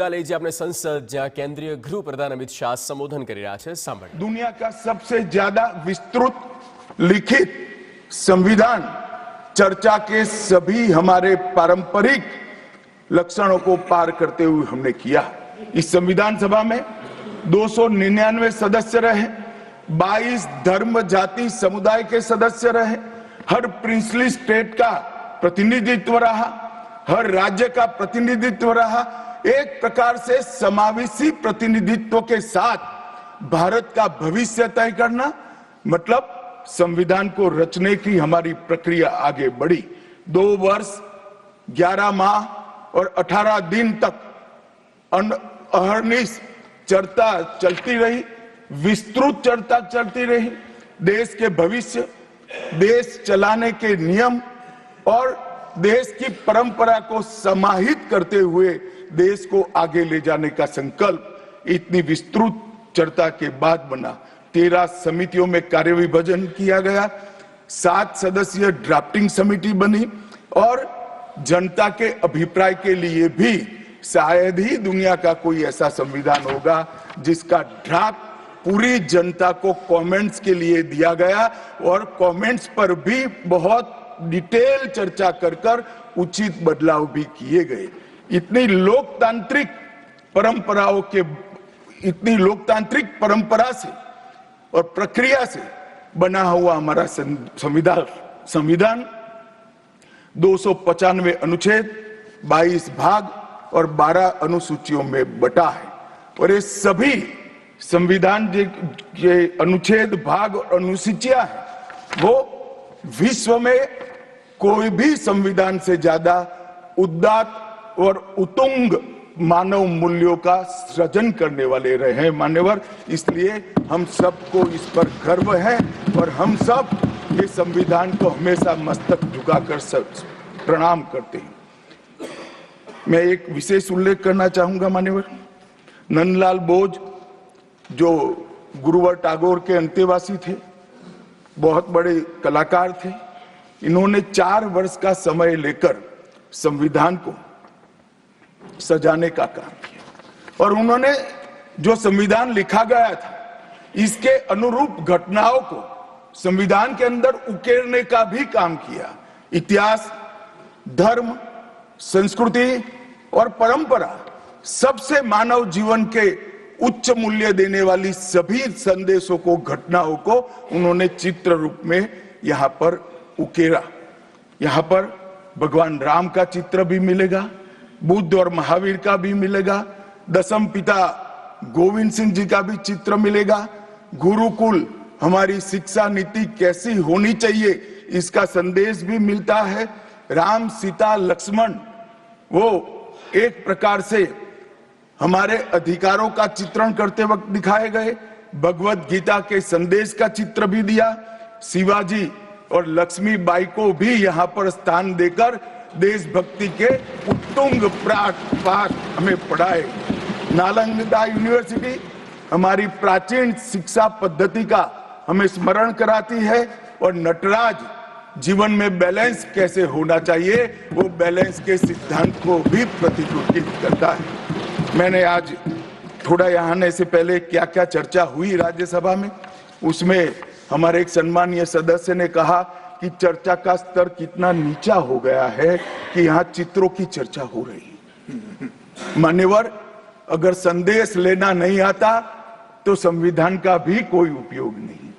વિદાય લઈ જે આપણે સંસદ જ્યાં કેન્દ્રીય ગૃહ પ્રધાન અમિત શાહ સંબોધન કરી રહ્યા છે સાંભળો। दुनिया का सबसे ज्यादा विस्तृत लिखित संविधान चर्चा के सभी हमारे पारंपरिक लक्षणों को पार करते हुए हमने किया। इस संविधान सभा में 299 सदस्य रहे, 22 धर्म जाति समुदाय के सदस्य रहे, हर प्रिंसली स्टेट का प्रतिनिधित्व रहा, हर राज्य का प्रतिनिधित्व रहा। एक प्रकार से समावेशी प्रतिनिधित्व के साथ भारत का भविष्य तय करना, मतलब संविधान को रचने की हमारी प्रक्रिया आगे बढ़ी। 2 वर्ष 11 माह और 18 दिन तक अहर्निश चर्चा चलती रही, विस्तृत चर्चा चलती रही। देश के भविष्य, देश चलाने के नियम और देश की परंपरा को समाहित करते हुए देश को आगे ले जाने का संकल्प इतनी विस्तृत चर्चा के बाद बना। 13 समितियों में कार्य विभाजन किया गया, 7 सदस्यीय ड्राफ्टिंग समिति बनी और जनता के अभिप्राय के लिए भी शायद ही दुनिया का कोई ऐसा संविधान होगा जिसका ड्राफ्ट पूरी जनता को कमेंट्स के लिए दिया गया और कमेंट्स पर भी बहुत डिटेल चर्चा कर उचित बदलाव भी किए गए। इतनी लोकतांत्रिक परंपरा से और प्रक्रिया से बना हुआ हमारा संविधान 295 अनुच्छेद, 22 भाग और 12 अनुसूचियों में बटा है और ये सभी संविधान के अनुच्छेद, भाग और अनुसूचियां हैं वो विश्व में कोई भी संविधान से ज्यादा उदात्त और उत्तुंग मानव मूल्यों का सृजन करने वाले रहे हैं मान्यवर। इसलिए हम सबको इस पर गर्व है और हम सब ये संविधान को हमेशा मस्तक झुकाकर प्रणाम करते हैं। मैं एक विशेष उल्लेख करना चाहूंगा मान्यवर, नंदलाल बोस जो गुरुवर टैगोर के अंतेवासी थे, बहुत बड़े कलाकार थे। इन्होंने 4 वर्ष का समय लेकर संविधान को सजाने का काम किया और उन्होंने जो संविधान लिखा गया था इसके अनुरूप घटनाओं को संविधान के अंदर उकेरने का भी काम किया। इतिहास, धर्म, संस्कृति और परंपरा, सबसे मानव जीवन के उच्च मूल्य देने वाली सभी संदेशों को, घटनाओं को उन्होंने चित्र रूप में यहाँ पर उकेरा। यहाँ पर भगवान राम का चित्र भी मिलेगा, बुद्ध और महावीर का भी मिलेगा, दशम पिता गोविंद सिंह जी का भी चित्र मिलेगा। गुरुकुल, हमारी शिक्षा नीति कैसी होनी चाहिए इसका संदेश भी मिलता है। राम, सीता, लक्ष्मण वो एक प्रकार से हमारे अधिकारों का चित्रण करते वक्त दिखाए गए। भगवत गीता के संदेश का चित्र भी दिया। शिवाजी और लक्ष्मीबाई को भी यहाँ पर स्थान देकर देशभक्ति के उत्तुंग पाठ हमें पढ़ाए। नालंदा यूनिवर्सिटी हमारी प्राचीन शिक्षा पद्धति का हमें स्मरण कराती है और नटराज जीवन में बैलेंस कैसे होना चाहिए वो बैलेंस के सिद्धांत को भी प्रतिरूपित करता है। मैंने आज थोड़ा यहाँ आने से पहले क्या क्या चर्चा हुई राज्यसभा में, उसमें हमारे एक सम्मानीय सदस्य ने कहा कि चर्चा का स्तर कितना नीचा हो गया है कि यहाँ चित्रों की चर्चा हो रही है। मान्यवर, अगर संदेश लेना नहीं आता तो संविधान का भी कोई उपयोग नहीं।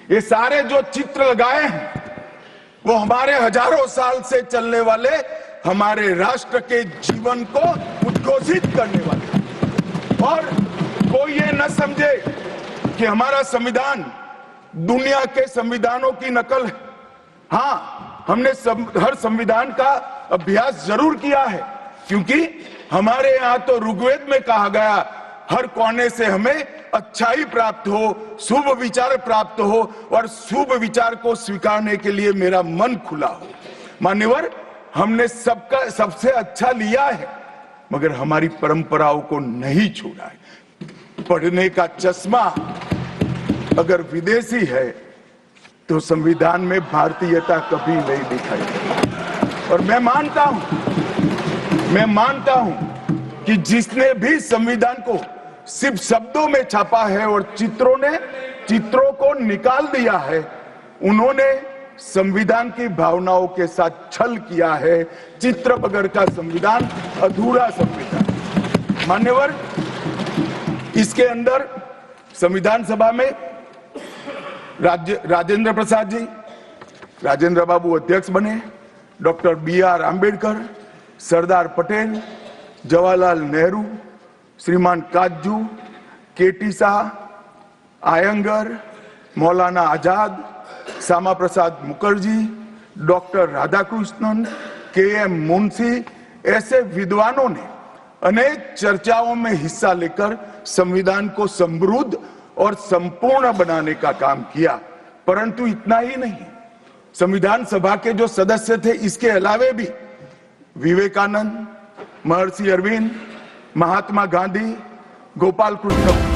ये सारे जो चित्र लगाए हैं वो हमारे हजारों साल से चलने वाले हमारे राष्ट्र के जीवन को उद्घोषित करने वाले। और कोई ये न समझे कि हमारा संविधान दुनिया के संविधानों की नकल है। हाँ, हमने हर संविधान का अभ्यास जरूर किया है, क्योंकि हमारे यहाँ तो ऋग्वेद में कहा गया हर कोने से हमें अच्छाई प्राप्त हो, शुभ विचार प्राप्त हो और शुभ विचार को स्वीकारने के लिए मेरा मन खुला हो। मान्यवर, हमने सबका सबसे अच्छा लिया है मगर हमारी परंपराओं को नहीं छोड़ा है। पढ़ने का चश्मा अगर विदेशी है तो संविधान में भारतीयता कभी नहीं दिखाई देती। और मैं मानता हूं कि जिसने भी संविधान को सिर्फ शब्दों में छापा है और चित्रों को निकाल दिया है, उन्होंने संविधान की भावनाओं के साथ छल किया है। चित्र बगैर का संविधान अधूरा संविधान। मान्यवर, इसके अंदर संविधान सभा में राजेंद्र प्रसाद जी, राजेंद्र बाबू अध्यक्ष बने, डॉक्टर BR आंबेडकर, सरदार पटेल, जवाहरलाल नेहरू, श्रीमान काजू, KT Shah, Iyengar, Maulana Azad, Shyama Prasad Mukherjee, doctor Radhakrishnan, KM Munshi, ऐसे विद्वानों ने अनेक चर्चाओं में हिस्सा लेकर संविधान को समृद्ध और संपूर्ण बनाने का काम किया। परंतु इतना ही नहीं, संविधान सभा के जो सदस्य थे, इसके अलावे भी विवेकानंद, महर्षि अरविंद, महात्मा गांधी, गोपाल कृष्ण